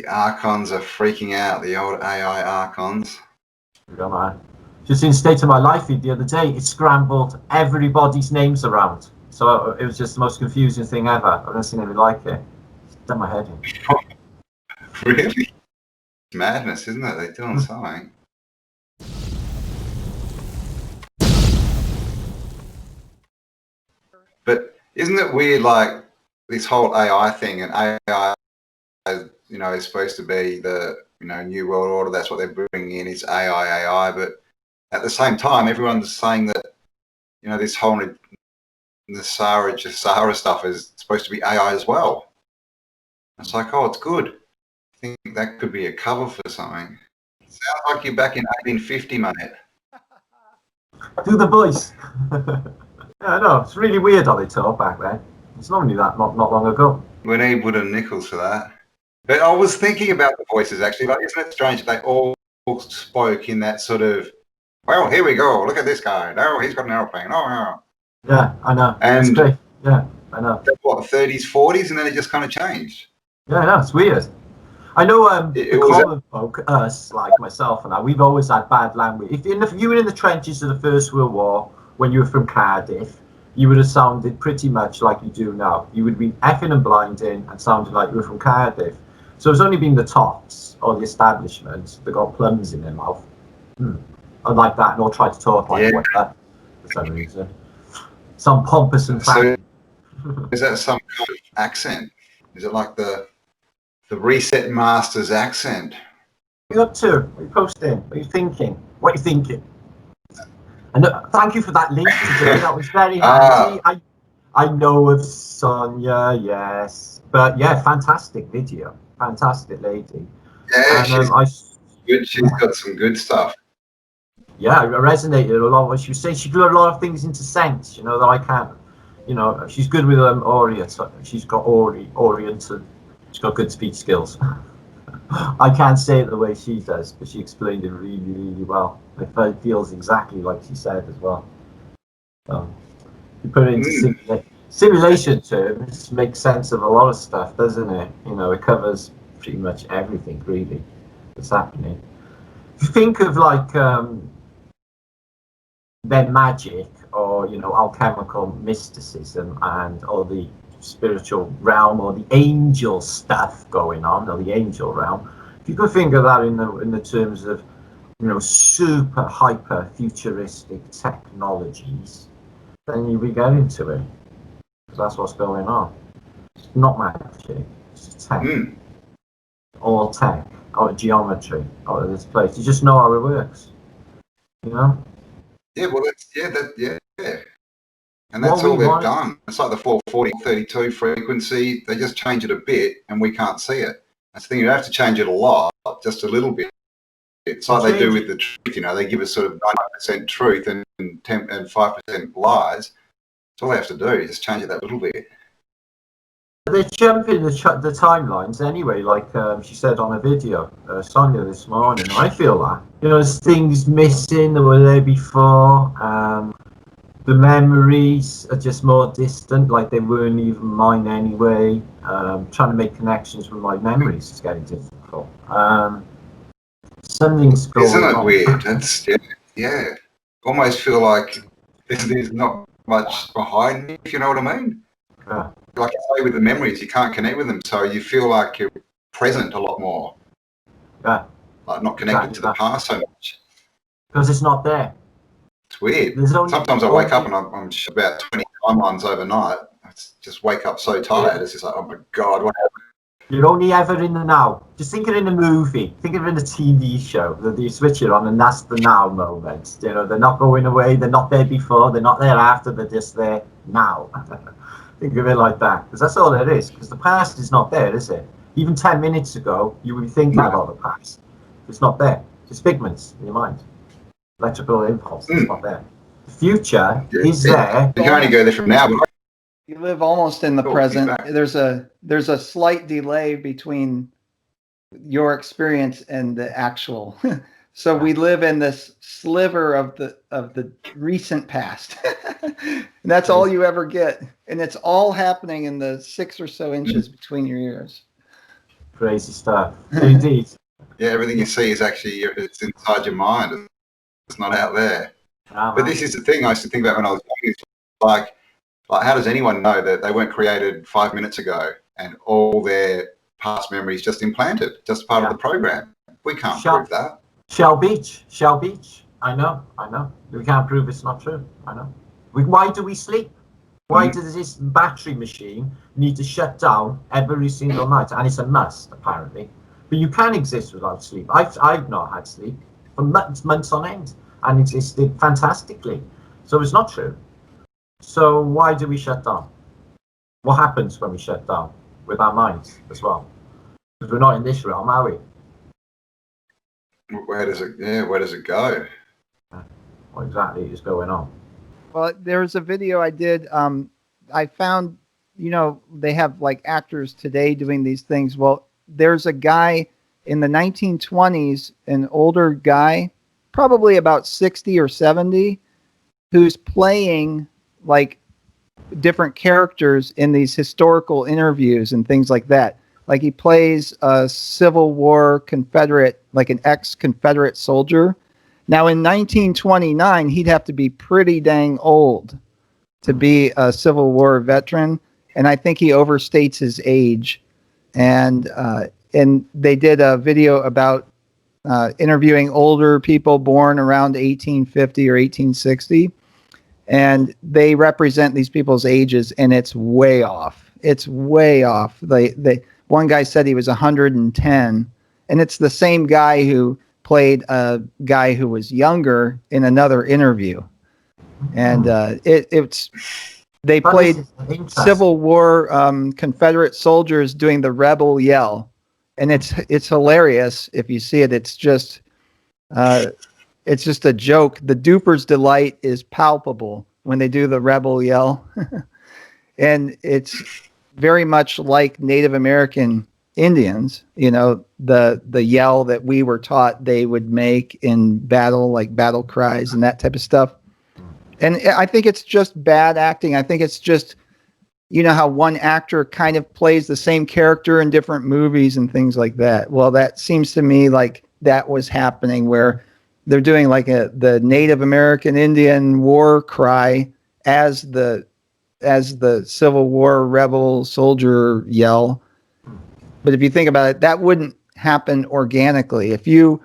The Archons are freaking out, the old AI Archons. Yeah, man. Just in State of My Life feed the other day, it scrambled everybody's names around. So it was just the most confusing thing ever. I've never seen anything like it. It's done my head in. Really? Madness, isn't it? They're doing something. But isn't it weird, like, this whole AI thing, and AI, you know, is supposed to be the, you know, new world order. That's what they're bringing in, is AI, but at the same time, everyone's saying that, you know, this whole Sahara stuff is supposed to be AI as well. It's like, oh, it's good. I think that could be a cover for something. Sounds like you're back in 1850, mate. Do the voice. Yeah, I know. It's really weird how they talk back then. It's not only that not long ago. We need wooden nickels for that. But I was thinking about the voices, actually. Like, isn't it strange that they all spoke in that sort of, well, here we go. Look at this guy. No, he's got an aeroplane. Oh, yeah. Yeah, I know. And it's great. Yeah, I know. What, 30s, 40s, and then it just kind of changed. Yeah, I know. It's weird. I know the common folk, us, like myself and I, we've always had bad language. If you were in the trenches of the First World War, when you were from Cardiff, you would have sounded pretty much like you do now. You would be effing and blinding and sounded like you were from Cardiff. So it's only been the tops or the establishment that got plums in their mouth. Like that, and all tried to talk like that for some reason. Some pompous and fancy. So is that some kind of accent? Is it like the Reset Masters accent? What are you up to? What are you posting? What are you thinking? What are you thinking? And thank you for that link today. That was very handy. I know of Sonja, yes, but yeah, fantastic video, fantastic lady. Yeah, she's good. She's got some good stuff. Yeah, it resonated a lot. What she was saying, she drew a lot of things into sense. You know that I can't. You know, she's good with Orient. She's got Oriental. She's got good speech skills. I can't say it the way she does, but she explained it really, really well. It feels exactly like she said as well. You put it into simulation terms, makes sense of a lot of stuff, doesn't it? You know, it covers pretty much everything really that's happening. If you think of like then magic, or you know, alchemical mysticism, and all the spiritual realm, or the angel stuff going on, or the angel realm, if you could think of that in the terms of, you know, super hyper futuristic technologies, then you would get into it, because that's what's going on. It's not magic, it's tech. All tech, out of geometry, out of this place. You just know how it works, you know? Yeah, well, and that's all they've done. It's like the 440-32 frequency. They just change it a bit, and we can't see it. That's the thing. You have to change it a lot, just a little bit. It's like they do with the truth. You know, they give us sort of 90% truth and 5% lies. That's all they have to do. Just change it that little bit. They jump in the timelines anyway, like she said on a video, Sonja, this morning. I feel that, you know, there's things missing that were there before. The memories are just more distant, like they weren't even mine anyway. Trying to make connections with my memories is getting difficult. Something's going on. Isn't it weird? That's yeah. Almost feel like there's not much behind me, if you know what I mean. Yeah. Like you say with the memories, you can't connect with them, so you feel like you're present a lot more. Yeah. Like not connected to the past so much. Because it's not there. It's weird. Sometimes I wake up and I'm about 20 timelines overnight. I just wake up so tired. It's just like, oh my God, what happened? You're only ever in the now. Just think of it in a movie. Think of it in a TV show. That you switch it on, and that's the now moment. You know, they're not going away. They're not there before. They're not there after. They're just there now. Think of it like that, because that's all it is. Because the past is not there, is it? Even 10 minutes ago, you would be thinking about the past. It's not there. It's figments in your mind. Electrical impulse. It's not there. The future is there. You can only go there from now. But you live almost in the present. There's a slight delay between your experience and the actual. So we live in this sliver of the recent past. And that's all you ever get. And it's all happening in the 6 or so inches between your ears. Crazy stuff. Indeed. Yeah, everything you see is actually, it's inside your mind. It's not out there. Oh, but this is the thing I used to think about when I was young. It's like how does anyone know that they weren't created 5 minutes ago and all their past memories just implanted, just part of the program? We can't prove that. Shell Beach. I know. We can't prove it's not true. I know. Why do we sleep? Why does this battery machine need to shut down every single night? And it's a must, apparently. But you can exist without sleep. I've not had sleep for months on end and existed fantastically. So it's not true. So why do we shut down? What happens when we shut down with our minds as well? Because we're not in this realm, are we? Where does it go? What exactly is going on? Well, there's a video I did. I found, they have like actors today doing these things. Well, there's a guy in the 1920s, an older guy, probably about 60 or 70, who's playing like different characters in these historical interviews and things like that. Like he plays a Civil War Confederate, like an ex-Confederate soldier. Now in 1929, he'd have to be pretty dang old to be a Civil War veteran. And I think he overstates his age. And they did a video about interviewing older people born around 1850 or 1860. And they represent these people's ages, and it's way off. It's way off. One guy said he was 110, and it's the same guy who played a guy who was younger in another interview. And they played Civil War Confederate soldiers doing the rebel yell, and it's hilarious if you see it. It's just a joke. The duper's delight is palpable when they do the rebel yell. And it's very much like Native American Indians, the yell that we were taught they would make in battle, like battle cries and that type of stuff. And I think it's just bad acting. I think it's just, how one actor kind of plays the same character in different movies and things like that. Well, that seems to me like that was happening where they're doing like the Native American Indian war cry as the Civil War rebel soldier yell. But if you think about it, that wouldn't happen organically. If you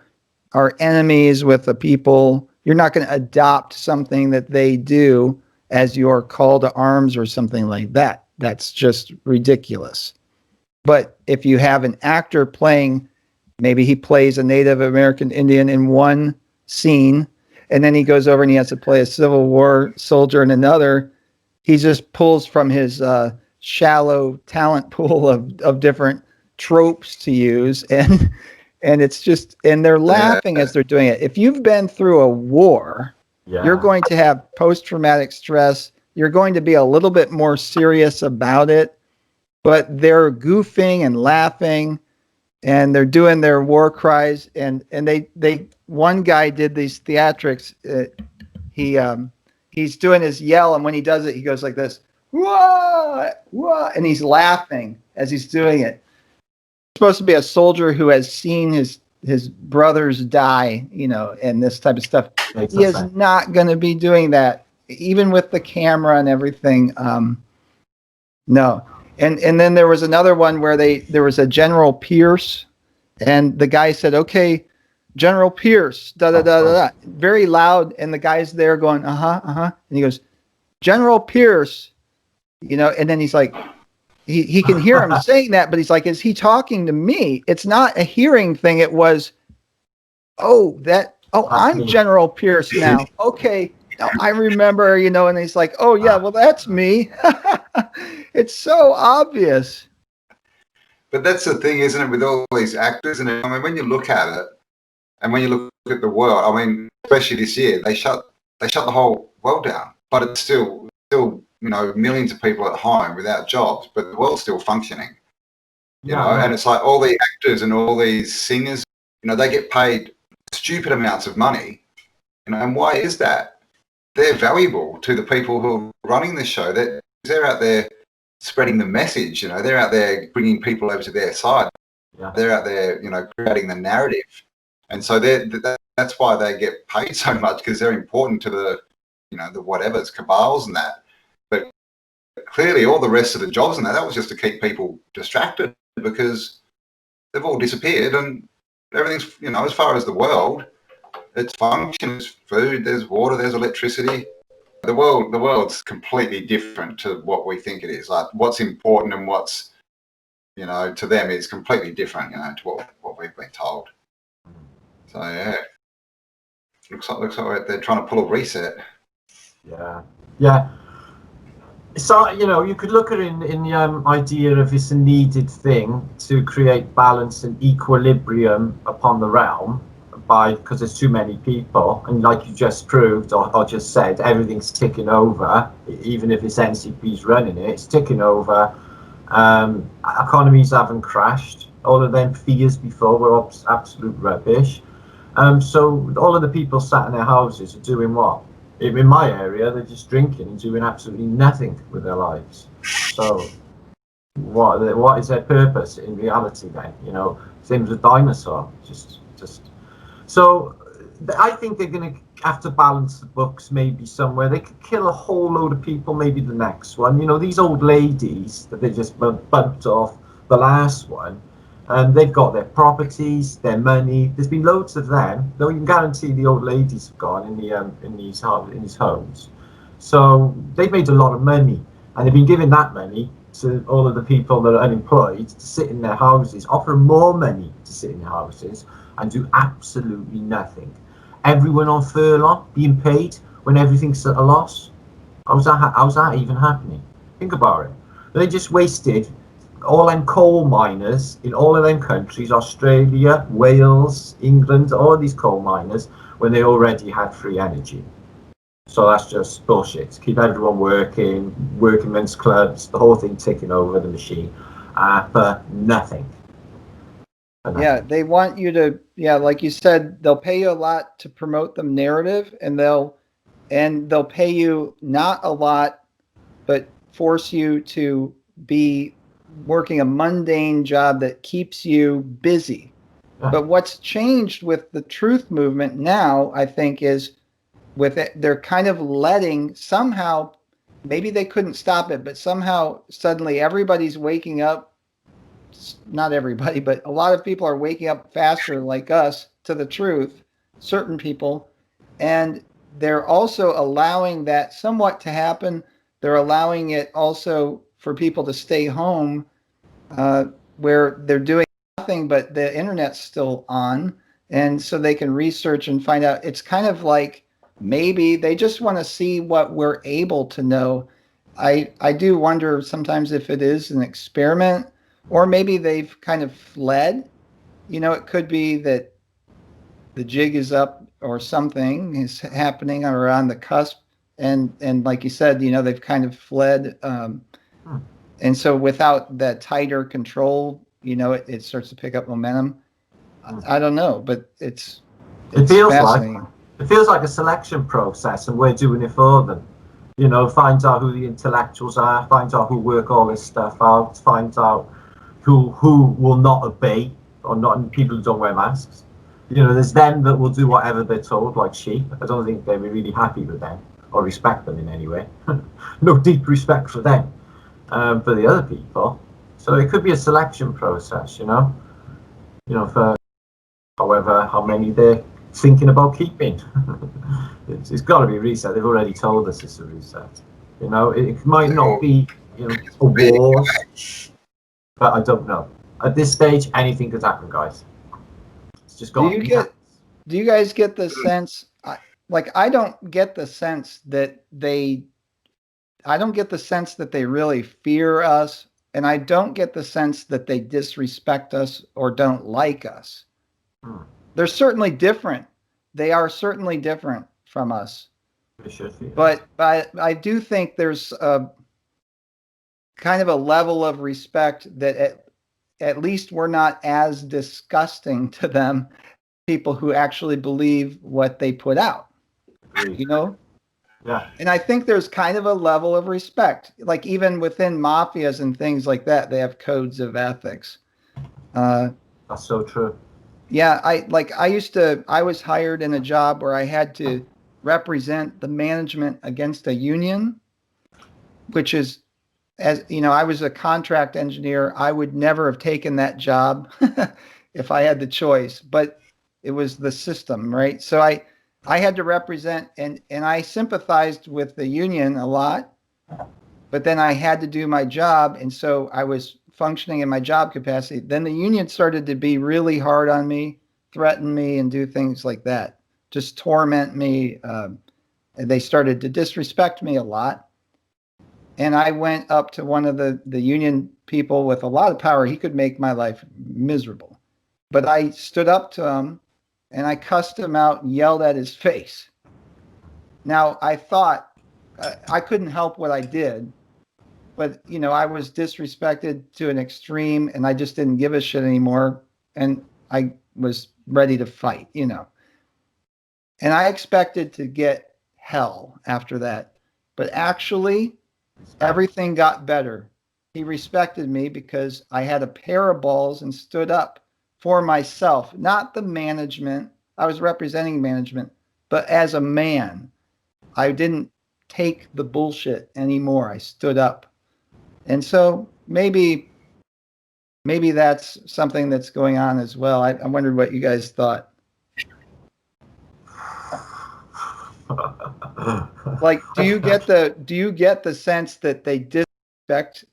are enemies with the people, you're not going to adopt something that they do as your call to arms or something like that. That's just ridiculous. But if you have an actor playing, maybe he plays a Native American Indian in one scene, and then he goes over and he has to play a Civil War soldier in another, he just pulls from his shallow talent pool of different tropes to use, and it's just, and they're laughing as they're doing it. If you've been through a war, you're going to have post-traumatic stress. You're going to be a little bit more serious about it, but they're goofing and laughing, and they're doing their war cries. And they one guy did these theatrics. He's doing his yell, and when he does it, he goes like this, whoa, whoa, and he's laughing as he's doing it. He's supposed to be a soldier who has seen his brothers die, and this type of stuff. He is not going to be doing that, even with the camera and everything. No. And then there was another one where there was a General Pierce, and the guy said, "Okay, General Pierce, da da da da da," very loud, and the guy's there going, and he goes, "General Pierce," and then he's like, he can hear him saying that, but he's like, "Is he talking to me?" It's not a hearing thing. It was, I'm General Pierce now. Okay. Now I remember, and he's like, "Oh yeah, well that's me." It's so obvious. But that's the thing, isn't it, with all these actors? And I mean, when you look at it, and when you look at the world, I mean, especially this year, they shut the whole world down. But it's still, millions of people at home without jobs, but the world's still functioning. And it's like all the actors and all these singers, they get paid stupid amounts of money. And why is that? They're valuable to the people who are running the show. They're out there spreading the message. They're out there bringing people over to their side. They're out there, you know, creating the narrative, and so that's why they get paid so much, because they're important to the, you know, the whatever's cabals and that. But clearly, all the rest of the jobs and that was just to keep people distracted, because they've all disappeared, and everything's, you know, as far as the world, it's function, there's food, there's water, there's electricity. The world's completely different to what we think it is. Like, what's important and what's, you know, to them is completely different, you know, to what we've been told. So yeah, looks like they're trying to pull a reset. Yeah. So, you know, you could look at it in the idea of it's a needed thing to create balance and equilibrium upon the realm, because there's too many people, and like you just proved or just said, everything's ticking over. Even if it's NCP's running it, it's ticking over. Economies haven't crashed. All of them fears before were absolute rubbish. So all of the people sat in their houses are doing what? In my area, they're just drinking and doing absolutely nothing with their lives. So what is their purpose in reality then? You know, same as a dinosaur. Just. So I think they're going to have to balance the books maybe somewhere. They could kill a whole load of people, maybe the next one. You know, these old ladies that they just bumped off the last one, and they've got their properties, their money. There's been loads of them. Though you can guarantee the old ladies have gone in these homes. So they've made a lot of money, and they've been giving that money to all of the people that are unemployed to sit in their houses, offer them more money to sit in their houses and do absolutely nothing. Everyone on furlough being paid when everything's at a loss. How's that even happening? Think about it. They just wasted all them coal miners in all of them countries, Australia, Wales, England, all these coal miners, when they already had free energy. So that's just bullshit. Keep everyone working, workingmen's clubs, the whole thing ticking over the machine for nothing. Yeah, they want you to, like you said, they'll pay you a lot to promote the narrative, and they'll pay you not a lot, but force you to be working a mundane job that keeps you busy. But what's changed with the truth movement now, I think, is with it, they're kind of letting somehow, maybe they couldn't stop it, but somehow suddenly everybody's waking up. Not everybody, but a lot of people are waking up faster, like us, to the truth, certain people, and they're also allowing that somewhat to happen. They're allowing it also for people to stay home, where they're doing nothing, but the internet's still on, and so they can research and find out. It's kind of like maybe they just want to see what we're able to know. I do wonder sometimes if it is an experiment, or maybe they've kind of fled. You know, it could be that the jig is up or something is happening or on the cusp. And like you said, you know, they've kind of fled. And so without that tighter control, you know, it starts to pick up momentum. I don't know, but it feels fascinating. It feels like a selection process, and we're doing it for them. You know, find out who the intellectuals are, find out who work all this stuff out, find out who will not obey, or not, people who don't wear masks. You know, there's them that will do whatever they're told, like sheep. I don't think they'll be really happy with them or respect them in any way. No deep respect for them, for the other people. So it could be a selection process, you know, for how many they're thinking about keeping. It's got to be a reset. They've already told us it's a reset. You know, it might not be, you know, a war, but I don't know. At this stage, anything could happen, guys. It's just got. Do you guys get the sense? I don't get the sense that they. I don't get the sense that they really fear us, and I don't get the sense that they disrespect us or don't like us. They're certainly different. They are certainly different from us. But I do think there's a kind of a level of respect that at least we're not as disgusting to them, people who actually believe what they put out, you know? Yeah. And I think there's kind of a level of respect, like even within mafias and things like that, they have codes of ethics. That's so true. Yeah, I was hired in a job where I had to represent the management against a union, which is, as you know, I was a contract engineer. I would never have taken that job if I had the choice, but it was the system, right? So I had to represent, and I sympathized with the union a lot, but then I had to do my job, and so I was functioning in my job capacity. Then the union started to be really hard on me, threaten me, and do things like that, just torment me. And they started to disrespect me a lot. And I went up to one of the union people with a lot of power. He could make my life miserable. But I stood up to him and I cussed him out and yelled at his face. Now, I thought I couldn't help what I did, but you know, I was disrespected to an extreme and I just didn't give a shit anymore. And I was ready to fight, you know. And I expected to get hell after that. But actually, everything got better. He respected me because I had a pair of balls and stood up for myself, not the management. I was representing management, but as a man, I didn't take the bullshit anymore. I stood up. And so maybe that's something that's going on as well. I wondered what you guys thought. Like, do you get the sense that they disrespect?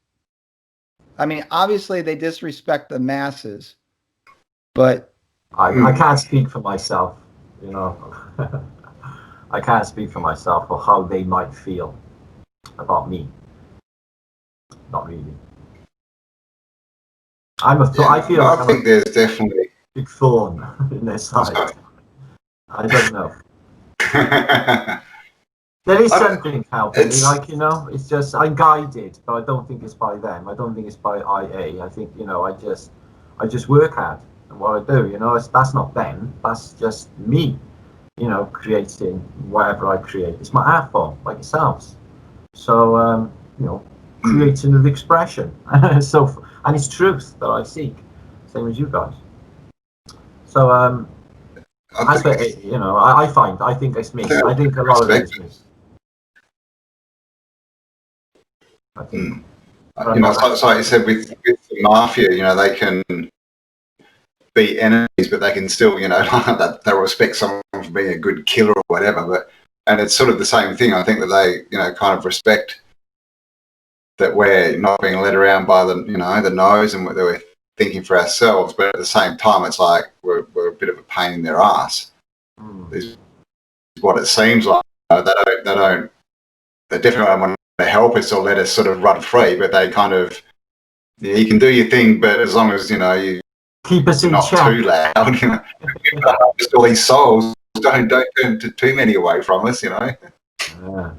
I mean, obviously they disrespect the masses, but I can't speak for myself, you know. I can't speak for myself or how they might feel about me. Not really. I think there's definitely big thorn in their side. I don't know. There is something helping me, like, you know, it's just I'm guided, but I don't think it's by them. I don't think it's by IA. I think, you know, I just work hard at what I do, you know. That's not them. That's just me, you know, creating whatever I create. It's my art form, like yourselves. So, you know, creating an expression. So, and it's truth that I seek, same as you guys. So, you know, I think it's me. I think a lot of it is me. I think, you know, it's like you said with the mafia, you know, they can be enemies, but they can still, you know, they'll respect someone for being a good killer or whatever. And it's sort of the same thing. I think that they, you know, kind of respect that we're not being led around by the, you know, the nose, and that we're thinking for ourselves. But at the same time, it's like we're a bit of a pain in their ass. Is what it seems like. They definitely don't want to help us or let us sort of run free, but they kind of, yeah, you can do your thing, but as long as, you know, you keep us in not check. too loud, you know. Just all these souls, don't turn too many away from us, you know. Yeah.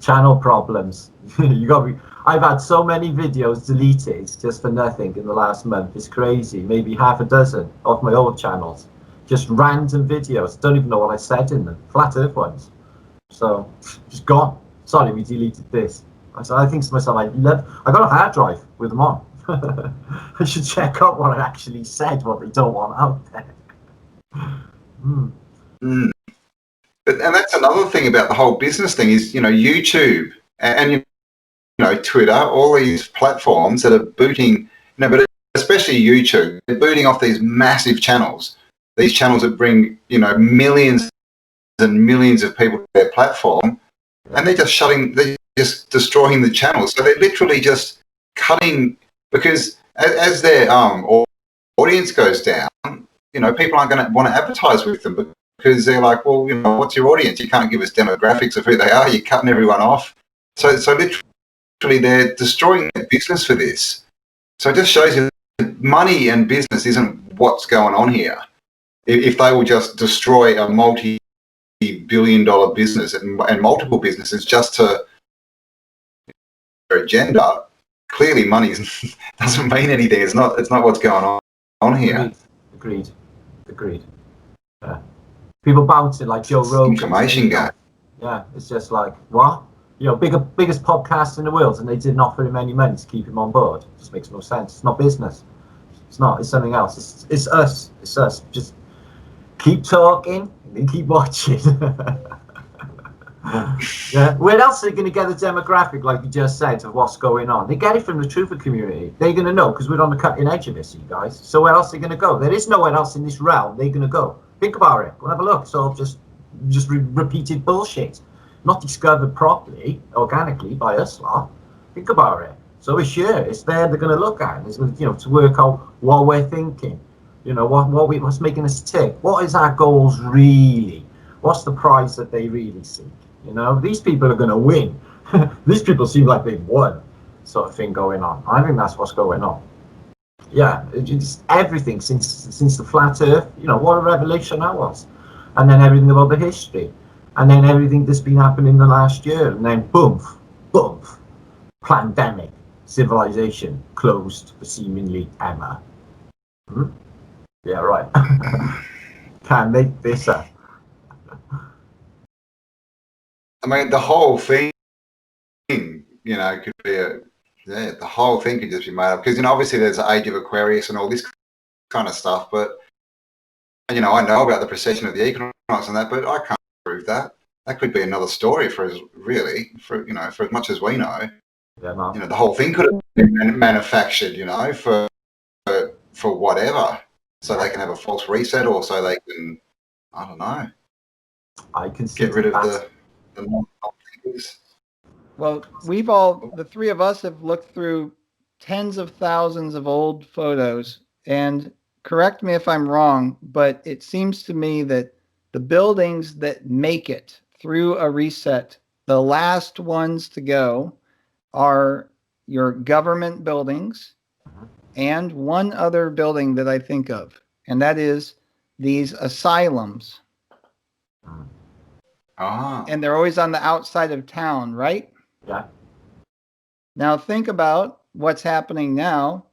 Channel problems. You got me. I've had so many videos deleted just for nothing in the last month. It's crazy. Maybe half a dozen of my old channels. Just random videos. Don't even know what I said in them. Flat Earth ones. So just gone. Sorry, we deleted this. I think to myself, I got a hard drive with them on. I should check out what I actually said, what they don't want out there. And that's another thing about the whole business thing is, you know, YouTube and you know, Twitter, all these platforms that are booting, you know, but especially YouTube, they're booting off these massive channels. These channels that bring, you know, millions and millions of people to their platform, and they're just destroying the channels. So they're literally just cutting, because as their audience goes down, you know, people aren't going to want to advertise with them because they're like, well, you know, what's your audience? You can't give us demographics of who they are. You're cutting everyone off. So literally they're destroying their business for this. So it just shows you that money and business isn't what's going on here. If they will just destroy a multi-billion-dollar business and multiple businesses just to their agenda, clearly money doesn't mean anything. It's not what's going on here. Agreed. Yeah. People bouncing like Joe Rogan. Information game. Yeah, it's just like, what? You know, biggest podcast in the world, and they didn't offer him any money to keep him on board. It just makes no sense. It's not business. It's not. It's something else. It's us. It's us. Just keep talking and keep watching. Yeah. Where else are they going to get the demographic, like you just said, of what's going on? They get it from the truther community. They're going to know because we're on the cutting edge of this, you guys. So where else are they going to go? There is nowhere else in this realm they're going to go. Think about it. Go and have a look. It's all just repeated bullshit, not discovered properly, organically by us lot. Think about it. So it's sure it's there. They're going to look at, it's, you know, to work out what we're thinking. You know, what's making us tick. What is our goals really? What's the prize that they really seek? You know, these people are going to win. These people seem like they've won, sort of thing going on. I think that's what's going on. Yeah, it's everything since the flat Earth. You know, what a revelation that was, and then everything about the history, and then everything that's been happening in the last year, and then boom, boom, pandemic, civilization closed for seemingly ever. Yeah, right. Can't make this up. I mean, the whole thing, you know, could be the whole thing could just be made up because, you know, obviously there's the age of Aquarius and all this kind of stuff, but, you know, I know about the precession of the equinox and that, but I can't prove that. That could be another story for us, really, for, you know, for as much as we know. Yeah, no. You know, the whole thing could have been manufactured, you know, for whatever, so they can have a false reset, or so they can, I don't know, I can get rid of the non-thinkers. Well, the three of us have looked through tens of thousands of old photos, and correct me if I'm wrong, but it seems to me that the buildings that make it through a reset, the last ones to go, are your government buildings and one other building that I think of, and that is these asylums. Ah. And they're always on the outside of town, right? Yeah. Now think about what's happening now,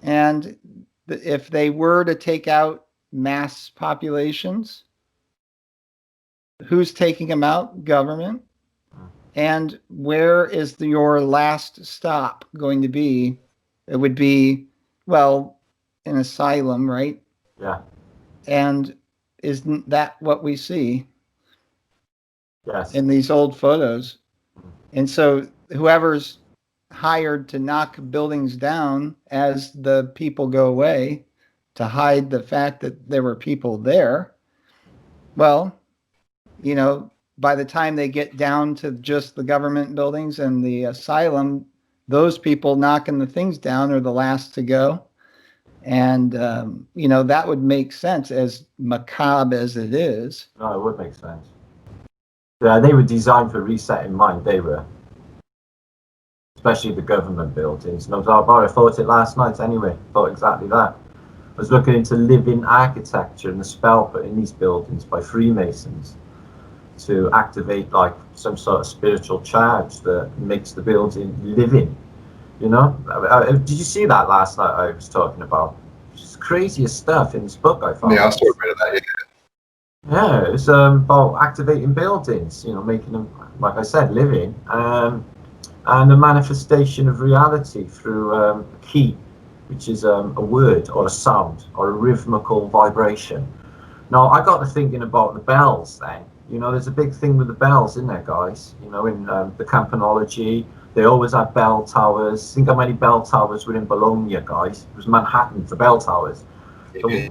and if they were to take out mass populations, who's taking them out? Government. And where is your last stop going to be? It would be, well, an asylum, right? Yeah. And isn't that what we see? Yes. In these old photos? And so whoever's hired to knock buildings down as the people go away to hide the fact that there were people there, well, you know, by the time they get down to just the government buildings and the asylum, those people knocking the things down are the last to go. And, you know, that would make sense, as macabre as it is. No, it would make sense. Yeah, they were designed for reset in mind, they were. Especially the government buildings. No doubt about it. I thought it last night anyway. Thought exactly that. I was looking into living architecture and the spell put in these buildings by Freemasons to activate like some sort of spiritual charge that makes the building living. You know? Did you see that last night I was talking about? Just craziest stuff in this book I found. Yeah, I saw a bit of that, yeah. Yeah, it's about activating buildings, you know, making them, like I said, living. And a manifestation of reality through a key, which is a word or a sound or a rhythmical vibration. Now, I got to thinking about the bells then. You know, there's a big thing with the bells, isn't there, guys? You know, in the campanology, they always had bell towers. Think how many bell towers were in Bologna, guys. It was Manhattan for bell towers. Yeah.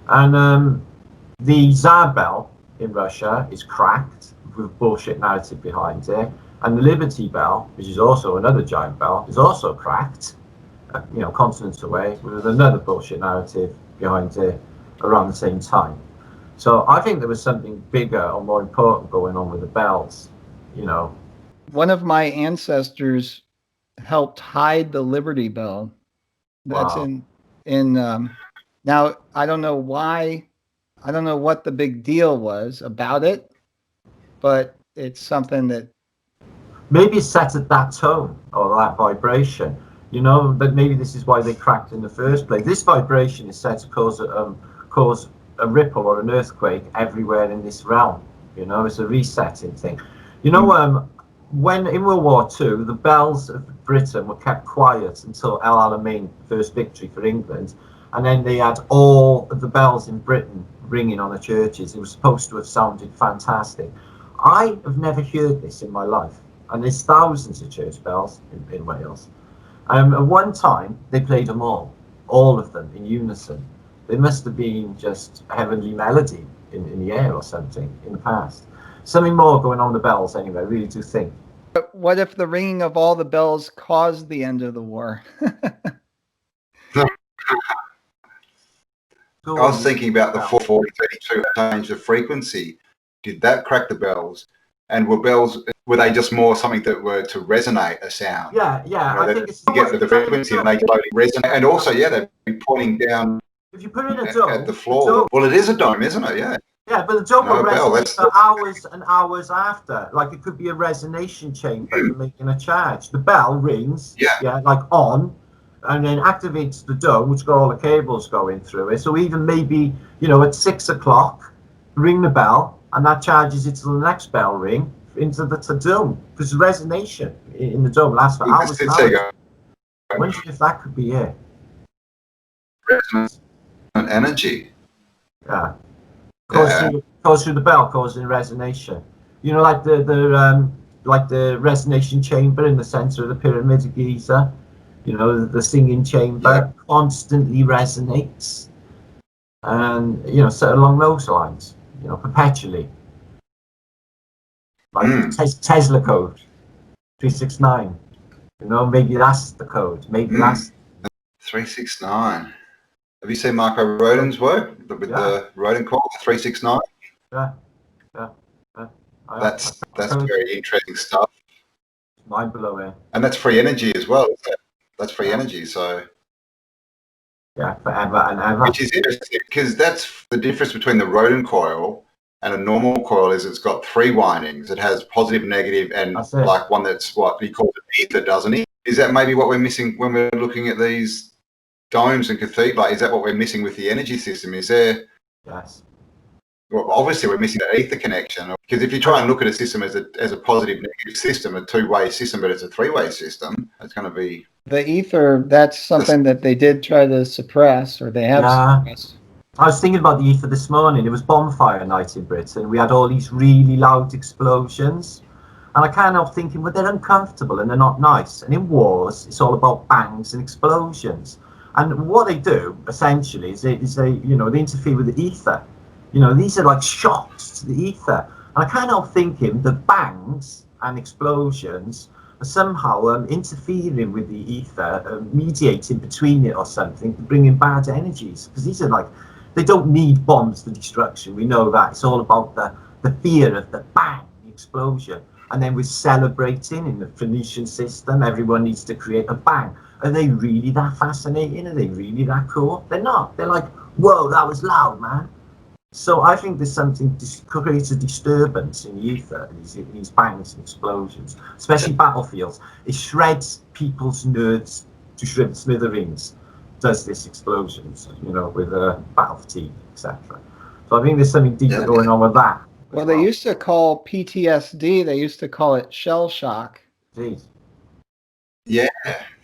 And the Tsar bell in Russia is cracked with bullshit narrative behind it. And the Liberty Bell, which is also another giant bell, is also cracked, you know, continents away, with another bullshit narrative behind it around the same time. So I think there was something bigger or more important going on with the bells, you know. One of my ancestors helped hide the Liberty Bell. That's Wow. in now, I don't know why, I don't know what the big deal was about it, but it's something that maybe it set at that tone or that vibration, you know, but maybe this is why they cracked in the first place. This vibration is set to cause a ripple or an earthquake everywhere in this realm. You know, it's a resetting thing. You know, when in World War II, the bells of Britain were kept quiet until El Alamein, first victory for England, and then they had all of the bells in Britain ringing on the churches. It was supposed to have sounded fantastic. I have never heard this in my life, and there's thousands of church bells in Wales. At one time, they played them all of them in unison. They must have been just a heavenly melody in the air or something in the past. Something more going on with the bells anyway, I really do think. But what if the ringing of all the bells caused the end of the war? I was thinking about the 440-32 change of frequency. Did that crack the bells? And were they just more something that were to resonate a sound? Yeah, I think it's... You get the frequency and they slowly resonate. And also, yeah, they'd be pointing down if you put it in a dome, at the floor. Well, it is a dome, isn't it? Yeah. Yeah, but the dome will resonate for hours and hours after. Like, it could be a resonation chamber making a charge. The bell rings, like on, and then activates the dome, which got all the cables going through it. So even maybe, at 6 o'clock, ring the bell, and that charges it to the next bell ring into the dome. Because resonation in the dome lasts for hours and hours. I wonder if that could be it. Resonance and energy. Yeah. Goes through the bell, causing resonation. Like the resonation chamber in the center of the pyramid of Giza. The singing chamber constantly resonates, and so along those lines, perpetually. Like Tesla code 369. Maybe that's the code. Maybe that's 369. Have you seen Marco Rodin's work with the Rodin coil, the 369? Yeah. That's very interesting stuff. Mind blowing. And that's free energy as well, isn't it? That's free energy, so. Yeah, forever and ever. Which is interesting because that's the difference between the Rodin coil and a normal coil is it's got 3 windings. It has positive, negative, and like one that's what he calls it ether, doesn't he? Is that maybe what we're missing when we're looking at these domes and cathedrals? Is that what we're missing with the energy system? Is there? Yes. Well, obviously we're missing that ether connection, because if you try and look at a system as a positive negative system, a 2-way system, but it's a 3-way system, it's going to be the ether. That's something that they did try to suppress, or they have suppressed. I was thinking about the ether this morning. It was bonfire night in Britain. We had all these really loud explosions, and I can't help thinking, well, they're uncomfortable and they're not nice. And in wars, it's all about bangs and explosions. And what they do essentially is they interfere with the ether. These are like shocks to the ether. And I can't help thinking that bangs and explosions are somehow interfering with the ether, mediating between it or something, bringing bad energies. Because these are they don't need bombs for destruction. We know that. It's all about the fear of the bang, the explosion. And then we're celebrating in the Phoenician system. Everyone needs to create a bang. Are they really that fascinating? Are they really that cool? They're not. They're like, whoa, that was loud, man. So I think there's something creates a disturbance in the ether, these bangs and explosions, especially battlefields. It shreds people's nerves to smithereens. Does this explosions, with battle fatigue, etc. So I think there's something deeper going on with that. Well, they used to call PTSD. They used to call it shell shock. Jeez. Yeah,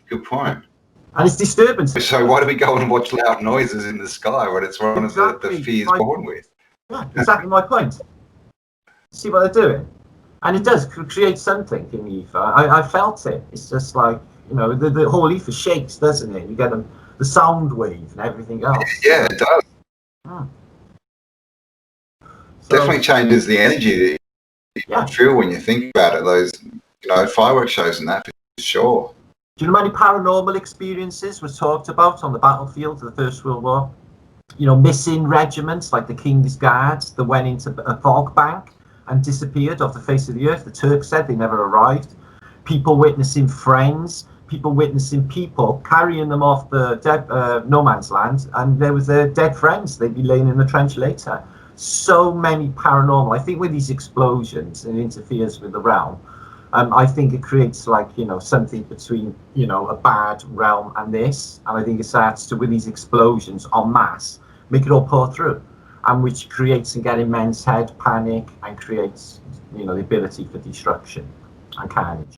good point. And it's disturbing. So why do we go and watch loud noises in the sky when it's one of the fears born with? Yeah, exactly my point. See what they're doing? And it does create something in the ether. I felt it. It's just like, the whole ether shakes, doesn't it? You get the sound wave and everything else. Yeah, it does. So, definitely changes the energy that you feel when you think about it. Those, fireworks shows and that, for sure. Do you know how many paranormal experiences were talked about on the battlefield of the First World War? Missing regiments like the King's Guards that went into a fog bank and disappeared off the face of the earth. The Turks said they never arrived. People witnessing friends, people witnessing people carrying them off the no man's land, and there was their dead friends. They'd be laying in the trench later. So many paranormal. I think with these explosions, it interferes with the realm. I think it creates something between a bad realm and this, and I think it starts to, with these explosions en masse, make it all pour through, and which creates and get in men's head panic and creates the ability for destruction. and carnage.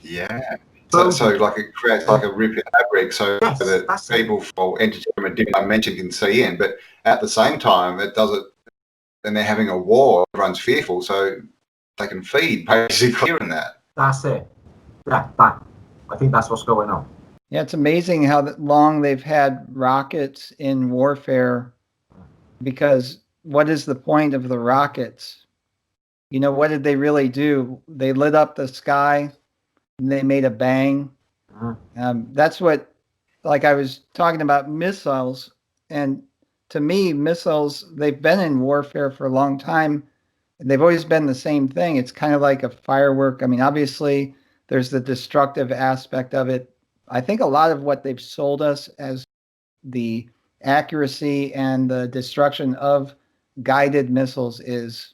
Yeah. So like it creates like a rip in fabric so Yes, that people for entertainment dimension can see in, but at the same time it does it, and they're having a war. Everyone's fearful, so they can feed basically in that. That's it. Yeah, that. I think that's what's going on. Yeah, it's amazing how long they've had rockets in warfare, because what is the point of the rockets? You know, what did they really do? They lit up the sky and they made a bang. That's what, like I was talking about missiles, and to me, missiles, they've been in warfare for a long time. They've always been the same thing. It's kind of like a firework. I mean, obviously, there's the destructive aspect of it. I think a lot of what they've sold us as the accuracy and the destruction of guided missiles is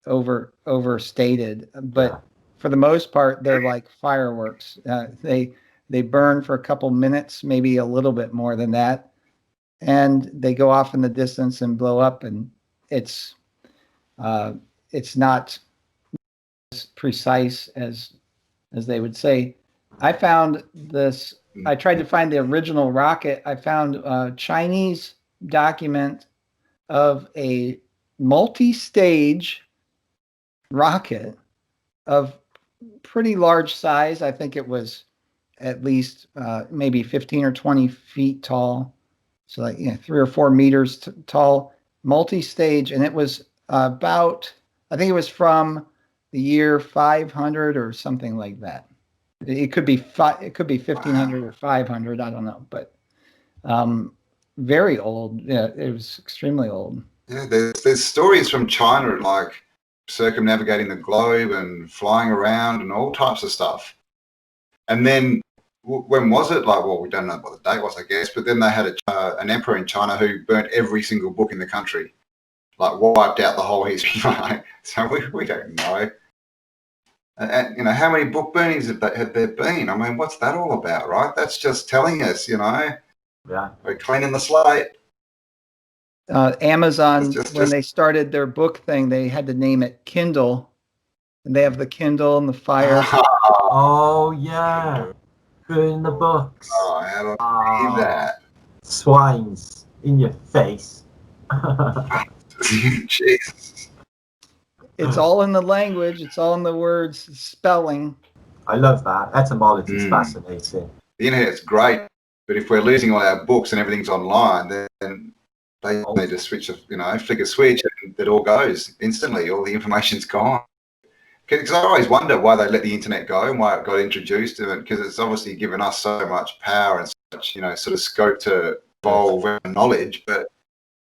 overstated. But for the most part, they're like fireworks. They burn for a couple minutes, maybe a little bit more than that, and they go off in the distance and blow up. And it's not as precise as they would say. I found this. I tried to find the original rocket. I found a Chinese document of a multi-stage rocket of pretty large size. I think it was at least maybe 15 or 20 feet tall. So like 3 or 4 meters tall, multi-stage. And it was about, I think it was from the year 500 or something like that. It could be 1500 or 500. I don't know, but very old. Yeah, it was extremely old. Yeah, there's stories from China like circumnavigating the globe and flying around and all types of stuff. And then when was it? Like, well, we don't know what the date was, I guess. But then they had an emperor in China who burnt every single book in the country, like wiped out the whole history. Right? So we don't know. And how many book burnings have there been? I mean, what's that all about, right? That's just telling us, we're cleaning the slate. Amazon, when they started their book thing, they had to name it Kindle, and they have the Kindle and the Fire. Oh yeah, burn the books. Oh, how do I believe that? Swines in your face. Jesus. It's all in the language. It's all in the words, spelling. I love that. Etymology is fascinating. The internet's great, but if we're losing all our books and everything's online, then they need to switch, flick a switch and it all goes instantly. All the information's gone. Because I always wonder why they let the internet go and why it got introduced to it, because it's obviously given us so much power and such, sort of scope to evolve our knowledge. But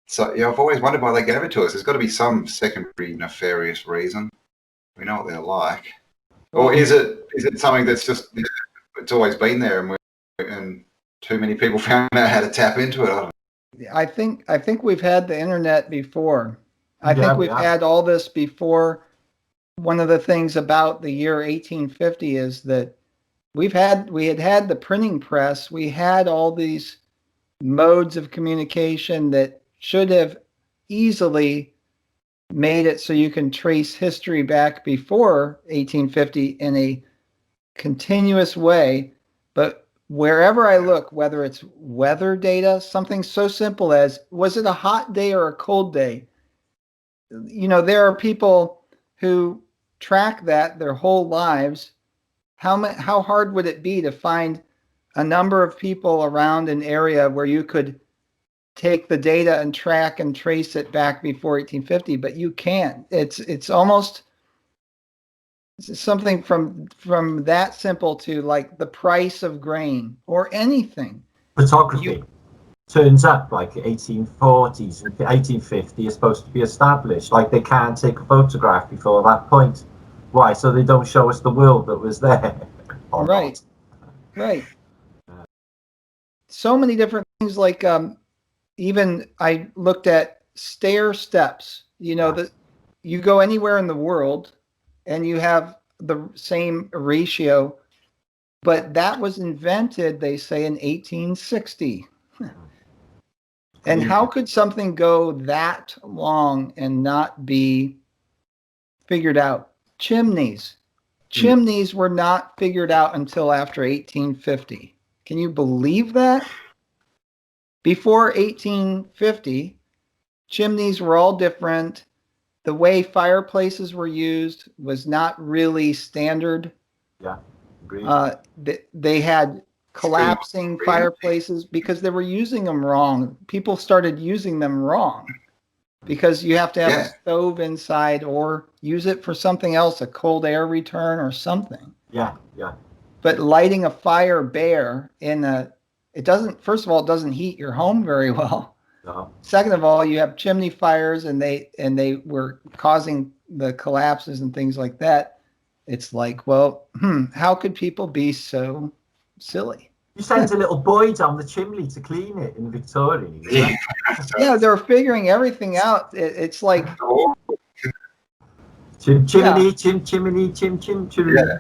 so, I've always wondered why they gave it to us. There's got to be some secondary nefarious reason. We know what they're like. Or is it something that's just, it's always been there and too many people found out how to tap into it? I think we've had the internet before. I think we've had all this before. One of the things about the year 1850 is that we had the printing press. We had all these modes of communication that should have easily made it so you can trace history back before 1850 in a continuous way. But wherever I look, whether it's weather data, something so simple as, was it a hot day or a cold day? There are people who track that their whole lives. How hard would it be to find a number of people around an area where you could take the data and track and trace it back before 1850? But you can't. It's almost something from that simple to like the price of grain or anything. Photography turns up like 1840s and 1850 is supposed to be established. Like they can't take a photograph before that point. Why? So they don't show us the world that was there. Right. So many different things. Like even I looked at stair steps. That you go anywhere in the world and you have the same ratio, but that was invented, they say, in 1860. And how could something go that long and not be figured out? Chimneys. chimneys were not figured out until after 1850. Can you believe that? Before 1850, chimneys were all different. The way fireplaces were used was not really standard. Yeah, agreed. They had collapsing fireplaces because they were using them wrong. People started using them wrong because you have to have a stove inside or use it for something else, a cold air return or something. Yeah. But lighting a fire bare it doesn't, first of all, it doesn't heat your home very well. No. Second of all, you have chimney fires and they were causing the collapses and things like that. It's like, well, how could people be so silly? You sent a little boy down the chimney to clean it in Victoria. Yeah, they're figuring everything out. It's like chimney. Yeah.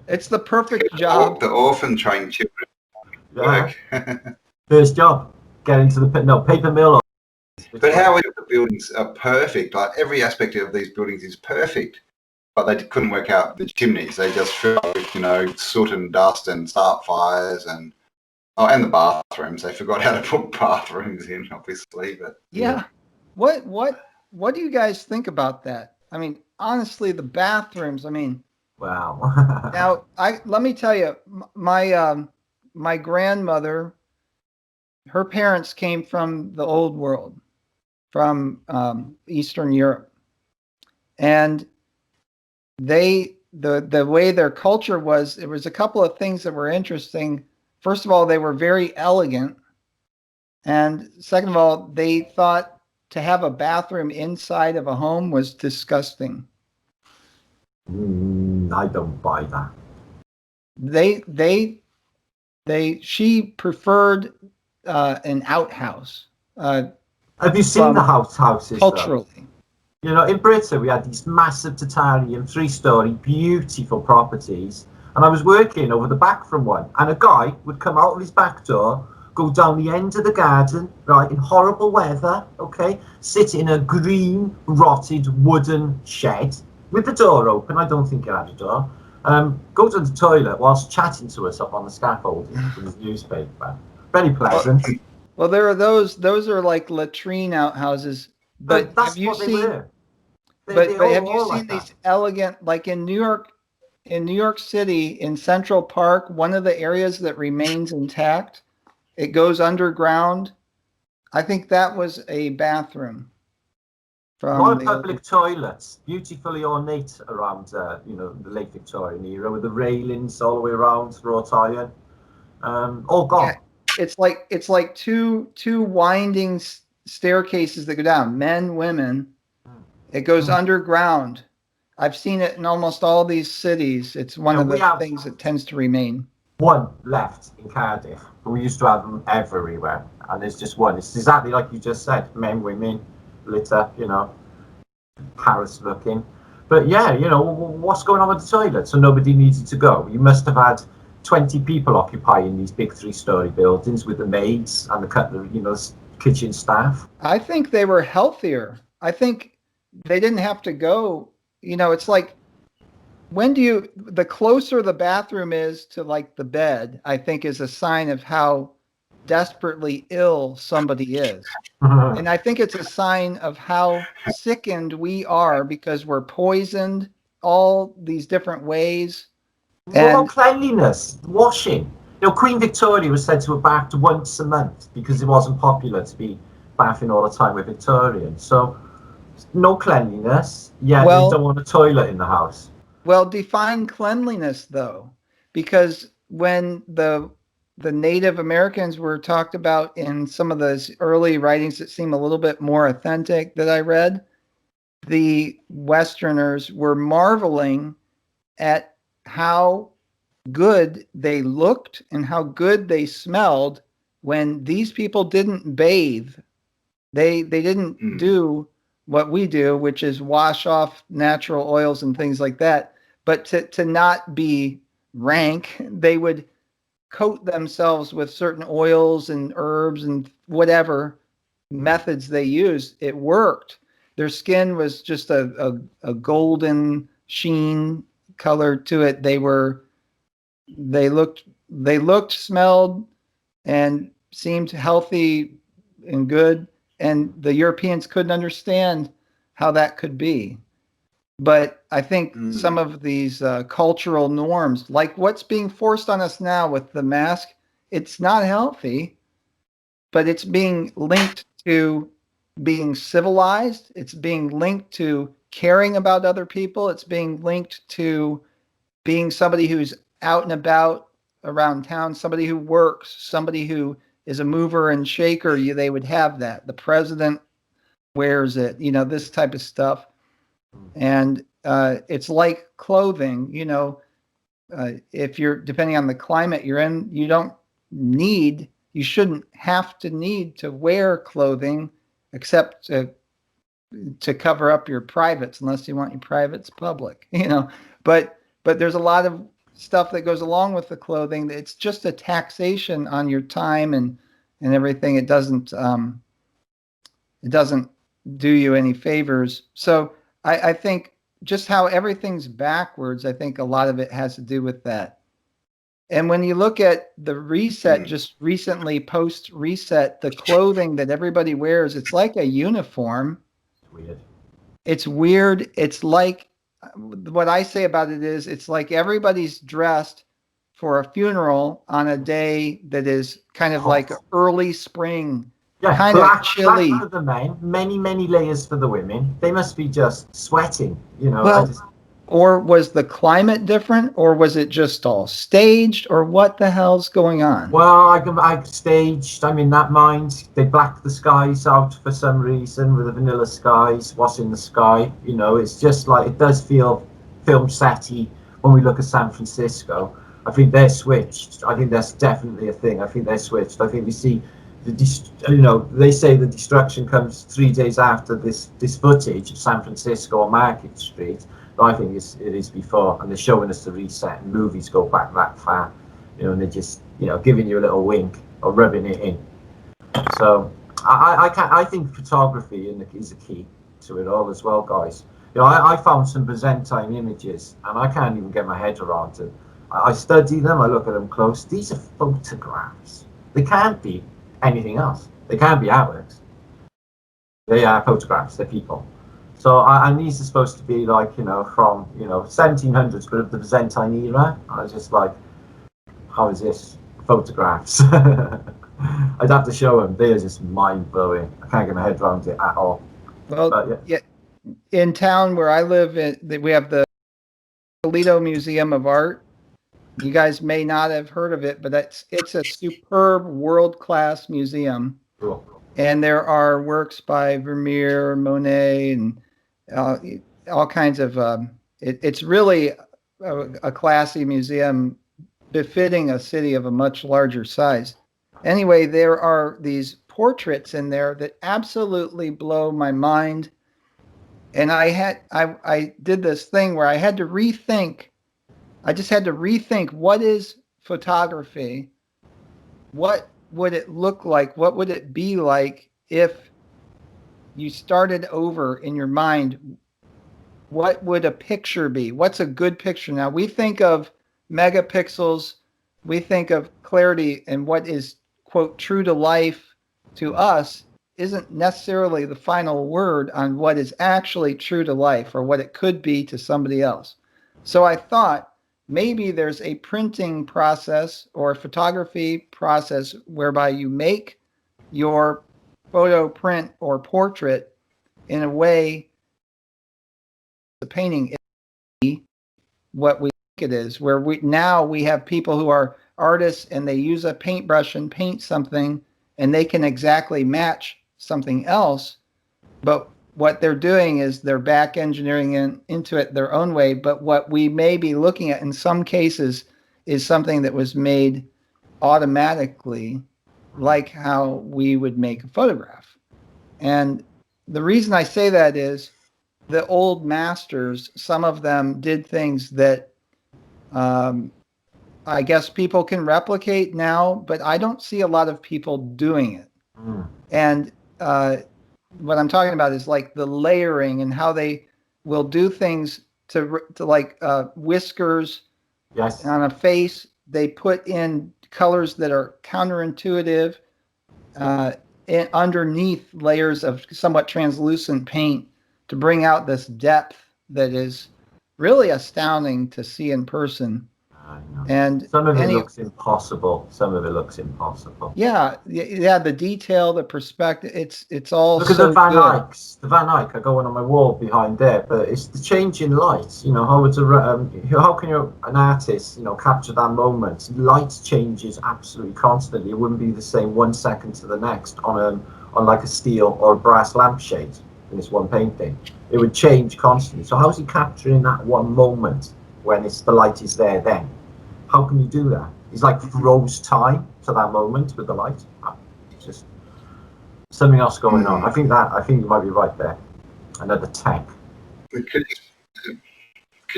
It's the perfect job. The orphan trained children. Yeah. First job, get into the paper mill. But how is it the buildings are perfect? Like every aspect of these buildings is perfect, but they couldn't work out the chimneys. They just fill with, soot and dust and start fires and the bathrooms. They forgot how to put bathrooms in, obviously. But yeah, what do you guys think about that? I mean, honestly, the bathrooms. I mean, wow. Now, let me tell you, my grandmother, her parents came from the old world, from Eastern Europe, and the way their culture was, there was a couple of things that were interesting. First of all, they were very elegant, and second of all, they thought to have a bathroom inside of a home was disgusting. I don't buy that. She preferred an outhouse. Have you seen the houses? Culturally, though? In Britain we had these massive Tatarian 3-story beautiful properties, and I was working over the back from one, and a guy would come out of his back door, go down the end of the garden, right, in horrible weather, okay, sit in a green rotted wooden shed with the door open. I don't think it had a door. Go to the toilet whilst chatting to us up on the scaffolding with his newspaper. Very pleasant. Well, there are those are like latrine outhouses. But that's have you what they seen? were. But have you seen these elegant, like in New York City, in Central Park, one of the areas that remains intact, it goes underground. I think that was a bathroom. Royal public toilets, beautifully ornate around, the late Victorian era, with the railings all the way around, wrought iron. All gone. Yeah, it's like two winding staircases that go down. Men, women. It goes underground. I've seen it in almost all these cities. It's one of the things that tends to remain. One left in Cardiff, but we used to have them everywhere, and there's just one. It's exactly like you just said: men, women, litter, Paris looking. But yeah, what's going on with the toilet? So nobody needed to go. You must have had 20 people occupying these big 3-story buildings with the maids and the kitchen staff. I think they were healthier. I think they didn't have to go. It's like, the closer the bathroom is to like the bed, I think is a sign of how desperately ill somebody is. And I think it's a sign of how sickened we are because we're poisoned all these different ways. What about cleanliness? Washing. Queen Victoria was said to have bathed once a month because it wasn't popular to be bathing all the time with Victorians. So no cleanliness. Yeah, they don't want a toilet in the house. Well, define cleanliness though, because when the Native Americans were talked about in some of those early writings that seem a little bit more authentic that I read, the Westerners were marveling at how good they looked and how good they smelled when these people didn't bathe. They didn't do what we do, which is wash off natural oils and things like that. But to not be rank, they would coat themselves with certain oils and herbs and whatever methods they used. It worked. Their skin was just a golden sheen, color to it. They looked, smelled, and seemed healthy and good. And the Europeans couldn't understand how that could be. But I think some of these cultural norms, like what's being forced on us now with the mask, it's not healthy, but it's being linked to being civilized. It's being linked to caring about other people. It's being linked to being somebody who's out and about around town, somebody who works, somebody who is a mover and shaker. They would have that. The president wears it, this type of stuff. And it's like clothing, if you're, depending on the climate you're in, you shouldn't have to need to wear clothing except to cover up your privates, unless you want your privates public, but there's a lot of stuff that goes along with the clothing. It's just a taxation on your time and everything. It doesn't do you any favors. So I think just how everything's backwards, I think a lot of it has to do with that. And when you look at the reset, just recently post-reset, the clothing that everybody wears, it's like a uniform. Weird. It's weird. It's like, what I say about it is, it's like everybody's dressed for a funeral on a day that is kind of like early spring. Yeah, kind of chilly. Black for the men, many layers for the women. They must be just sweating, Well, or was the climate different, or was it just all staged, or what the hell's going on? Well, I staged. I'm in that mind. They blacked the skies out for some reason with the vanilla skies. What's in the sky? It's just like, it does feel film setty when we look at San Francisco. I think they're switched. I think that's definitely a thing. I think they're switched. I think we see they say the destruction comes 3 days after this footage of San Francisco on Market Street. But I think it is before, and they're showing us the reset, and movies go back that far, and they're just giving you a little wink or rubbing it in. So I think photography is a key to it all as well, guys. I found some Byzantine images, and I can't even get my head around it. I study them, I look at them close. These are photographs. They can't be anything else. They can't be artworks. They are photographs. They're people. So and these are supposed to be like from 1700s, but of the Byzantine era. I was just like, how is this photographs? I'd have to show them. They are just mind blowing. I can't get my head around it at all. Well, but, yeah. In town where I live, we have the Toledo Museum of Art. You guys may not have heard of it, but it's a superb, world-class museum. Cool. And there are works by Vermeer, Monet, and all kinds of. It's really a classy museum, befitting a city of a much larger size. Anyway, there are these portraits in there that absolutely blow my mind. And I did this thing where I had to rethink. I just had to rethink, what is photography? What would it look like? What would it be like if you started over in your mind? What would a picture be? What's a good picture? Now, we think of megapixels, we think of clarity, and what is, quote, true to life to us isn't necessarily the final word on what is actually true to life, or what it could be to somebody else. So I thought, maybe there's a printing process or a photography process whereby you make your photo, print, or portrait in a way the painting is what we think it is, where we have people who are artists and they use a paintbrush and paint something, and they can exactly match something else, but what they're doing is they're back engineering into it their own way. But what we may be looking at in some cases is something that was made automatically, like how we would make a photograph. And the reason I say that is the old masters, some of them did things that I guess people can replicate now, but I don't see a lot of people doing it. And what I'm talking about is like the layering and how they will do things to like whiskers Yes. on a face. They put in colors that are counterintuitive underneath layers of somewhat translucent paint to bring out this depth that is really astounding to see in person. And some of it looks impossible. Some of it looks impossible. Yeah, the detail, the perspective, it's all Look at so the Van good. Eycks. The Van Eyck, I got one on my wall behind there, but it's the change in light. You know, how can an artist, you know, capture that moment? Light changes absolutely constantly. It wouldn't be the same 1 second to the next on like a steel or a brass lampshade in this one painting. It would change constantly. So how's he capturing that one moment when the light is there then? How can you do that? He's like froze time to that moment with the light. It's just something else going on. I think you might be right there. Another tech. It could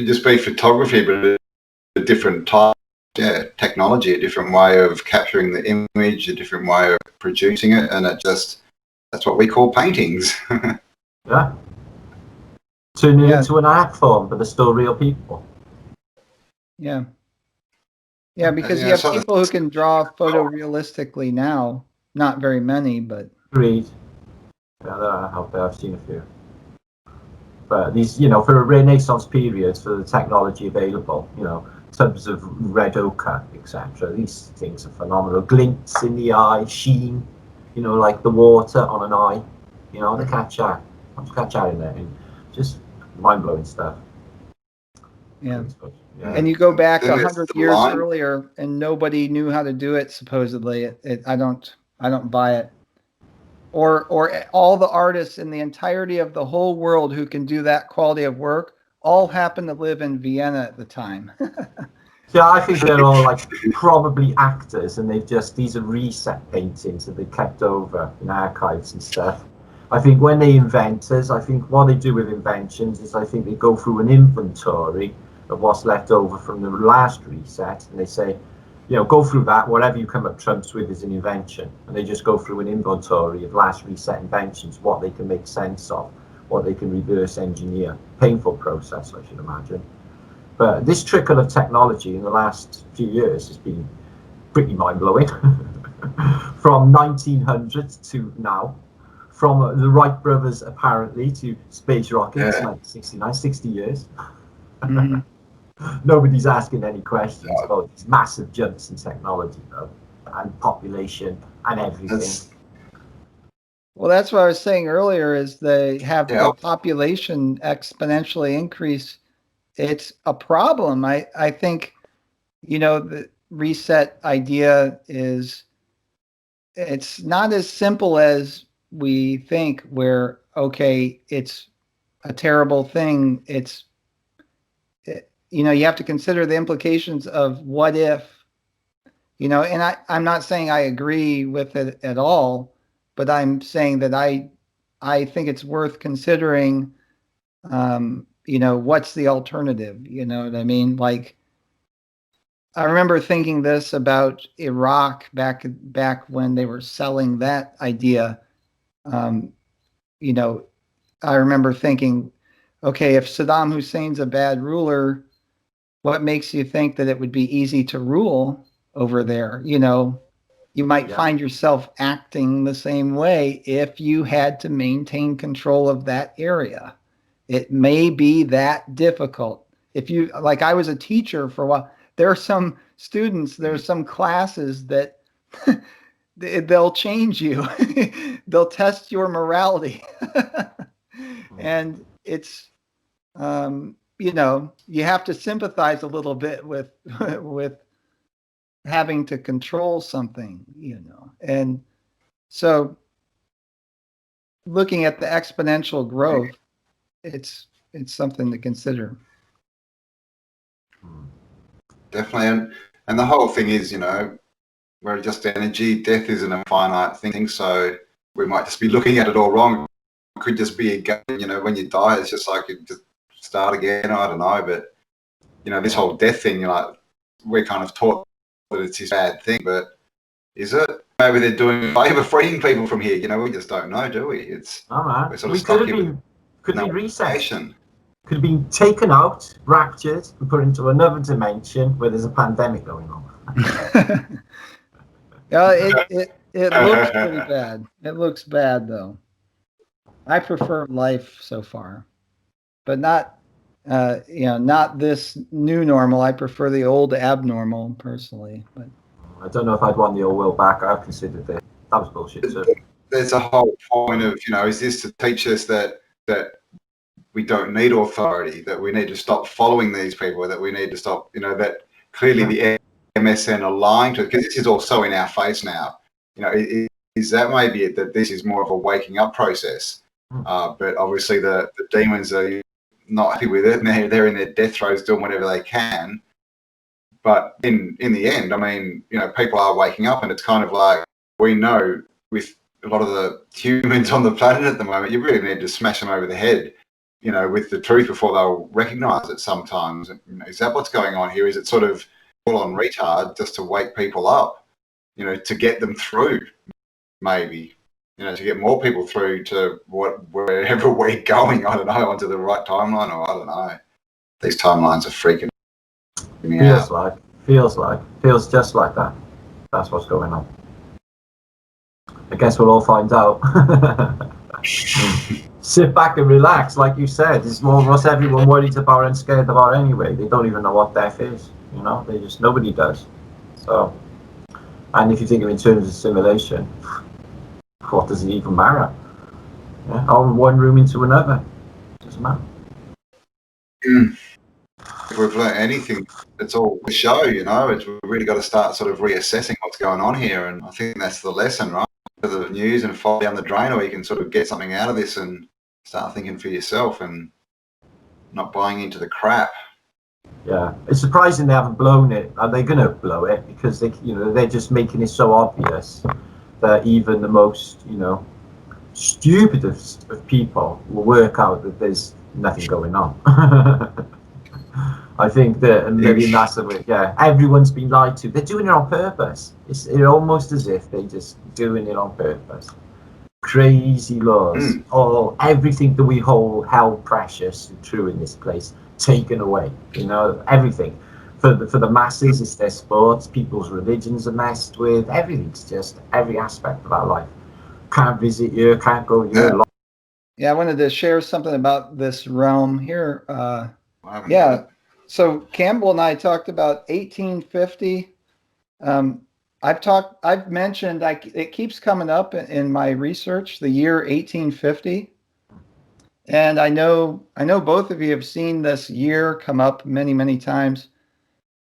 just be photography, but a different type. Yeah, technology, a different way of capturing the image, a different way of producing it, and that's what we call paintings. Yeah. Turning it into an art form, but they're still real people. Yeah. Yeah, because you have people who can draw photorealistically now. Not very many, but. Agreed. Yeah, they're out there. I've seen a few. But these, you know, for a Renaissance period, for the technology available, you know, in terms of red ochre, etc., these things are phenomenal. Glints in the eye, sheen, you know, like the water on an eye, you know, they catch out in there. And just mind-blowing stuff. Yeah. And you go back 100 years earlier, and nobody knew how to do it. Supposedly, I don't buy it. Or all the artists in the entirety of the whole world who can do that quality of work all happen to live in Vienna at the time. Yeah, I think they're all like probably actors, and these are reset paintings that they kept over in archives and stuff. I think when they inventors, I think what they do with inventions is I think they go through an inventory of what's left over from the last reset, and they say, you know, go through that, whatever you come up trumps with is an invention, and they just go through an inventory of last reset inventions, what they can make sense of, what they can reverse engineer. Painful process, I should imagine. But this trickle of technology in the last few years has been pretty mind-blowing. From 1900 to now, from the Wright brothers apparently to space rockets, 1969, 60 years. Mm-hmm. Nobody's asking any questions about these massive jumps in technology, though, and population and everything. Well, that's what I was saying earlier, is they have the population exponentially increase. It's a problem. I think, you know, the reset idea it's not as simple as we think, where, okay, it's a terrible thing. You know, you have to consider the implications of what if, you know, and I'm not saying I agree with it at all, but I'm saying that I think it's worth considering, you know, what's the alternative? You know what I mean? Like, I remember thinking this about Iraq back when they were selling that idea. You know, I remember thinking, okay, if Saddam Hussein's a bad ruler, what makes you think that it would be easy to rule over there? You know, you might find yourself acting the same way if you had to maintain control of that area. It may be that difficult. If you, like, I was a teacher for a while. There are some students, there's some classes that they'll change you. They'll test your morality. And it's, you know, you have to sympathize a little bit with having to control something, you know. And so looking at the exponential growth, it's something to consider. Definitely. And the whole thing is, you know, we're just energy. Death isn't a finite thing, so we might just be looking at it all wrong. It could just be a game, you know, when you die, it's just like you just start again. I don't know, but you know, this whole death thing, you know, we're kind of taught that it's this bad thing, but is it? Maybe they're doing a favour freeing people from here. You know, we just don't know, do we? It's we're sort of stuck could be reset. could have been taken out, raptured, and put into another dimension where there's a pandemic going on. Yeah, it looks pretty bad. It looks bad though. I prefer life so far, but not not this new normal. I prefer the old abnormal personally. But I don't know if I'd want the old world back. I've considered it. That was bullshit. So. There's a whole point of, is this to teach us that we don't need authority, that we need to stop following these people, that we need to stop, that clearly the MSN are lying to us, because this is all so in our face now. Is that maybe it, that this is more of a waking up process? But obviously the demons are not happy with it, and they're in their death throes doing whatever they can. But in the end, I mean, people are waking up, and it's kind of like, we know with a lot of the humans on the planet at the moment, you really need to smash them over the head, with the truth before they'll recognize it sometimes. Is that what's going on here? Is it sort of full on retard just to wake people up, to get them through, maybe, to get more people through to wherever we're going, I don't know, onto the right timeline, or I don't know. These timelines are freaking me out. Feels just like that. That's what's going on. I guess we'll all find out. Sit back and relax, like you said. It's what's everyone worried about and scared about anyway. They don't even know what death is. Nobody does. So, and if you think of it in terms of simulation, what does it even matter? Yeah, or one room into another, doesn't matter. If we've learned anything, it's all the show. We've really got to start sort of reassessing what's going on here, and I think that's the lesson, right? The news and fall down the drain, or you can sort of get something out of this and start thinking for yourself and not buying into the crap. Yeah, it's surprising they haven't blown it. Are they going to blow it? Because they're just making it so obvious that even the most stupidest of people will work out that there's nothing going on. I think that maybe massively, everyone's been lied to. They're doing it on purpose. It's almost as if they're just doing it on purpose. Crazy laws, everything that we held precious and true in this place, taken away. Everything. For the masses, it's their sports, people's religions are messed with. Everything's just every aspect of our life. Can't visit you, can't go here. Yeah, I wanted to share something about this realm here. So Campbell and I talked about 1850. I've mentioned, it keeps coming up in my research, the year 1850. And I know both of you have seen this year come up many, many times.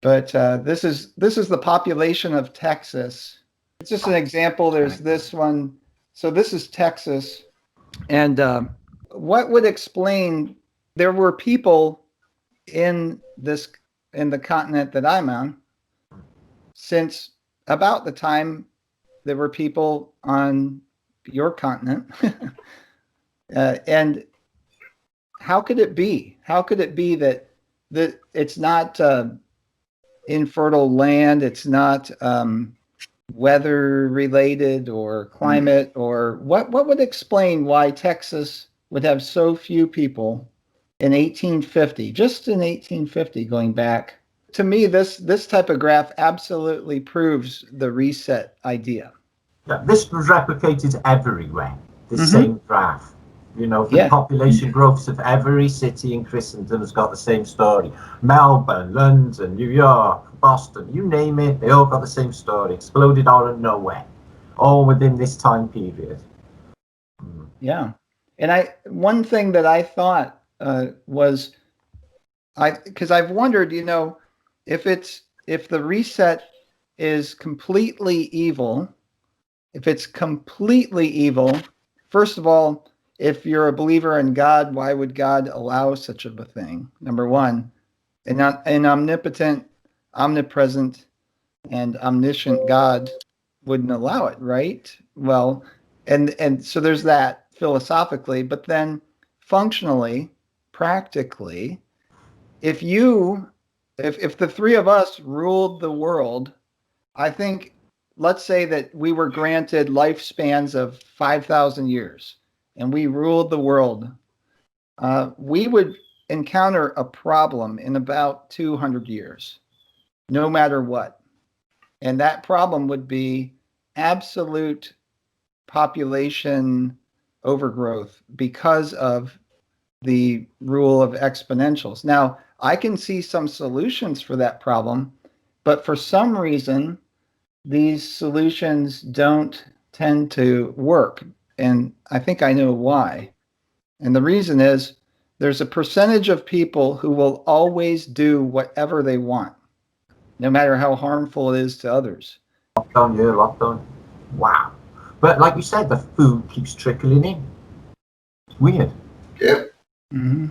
But this is the population of Texas. It's just an example. There's this one. So this is Texas. And what would explain, there were people in the continent that I'm on since about the time there were people on your continent. And how could it be? How could it be that it's not infertile land, it's not weather related or climate, or what would explain why Texas would have so few people in 1850, just in 1850, going back? To me, this type of graph absolutely proves the reset idea. Yeah, this was replicated everywhere, the same graph. The population growths of every city in Christendom has got the same story. Melbourne, London, New York, Boston, you name it, they all got the same story. Exploded out of nowhere, all within this time period. Yeah. And one thing that I thought was, because I've wondered, if the reset is completely evil, first of all, if you're a believer in God, why would God allow such a thing? Number one, an omnipotent, omnipresent, and omniscient God wouldn't allow it, right? Well, and so there's that philosophically, but then functionally, practically, if the three of us ruled the world, I think, let's say that we were granted lifespans of 5,000 years and we ruled the world, we would encounter a problem in about 200 years, no matter what. And that problem would be absolute population overgrowth because of the rule of exponentials. Now, I can see some solutions for that problem, but for some reason, these solutions don't tend to work. And I think I know why. And the reason is there's a percentage of people who will always do whatever they want, no matter how harmful it is to others. Lockdown, yeah, lockdown. Wow. But like you said, the food keeps trickling in. It's weird. Yeah. Mm-hmm.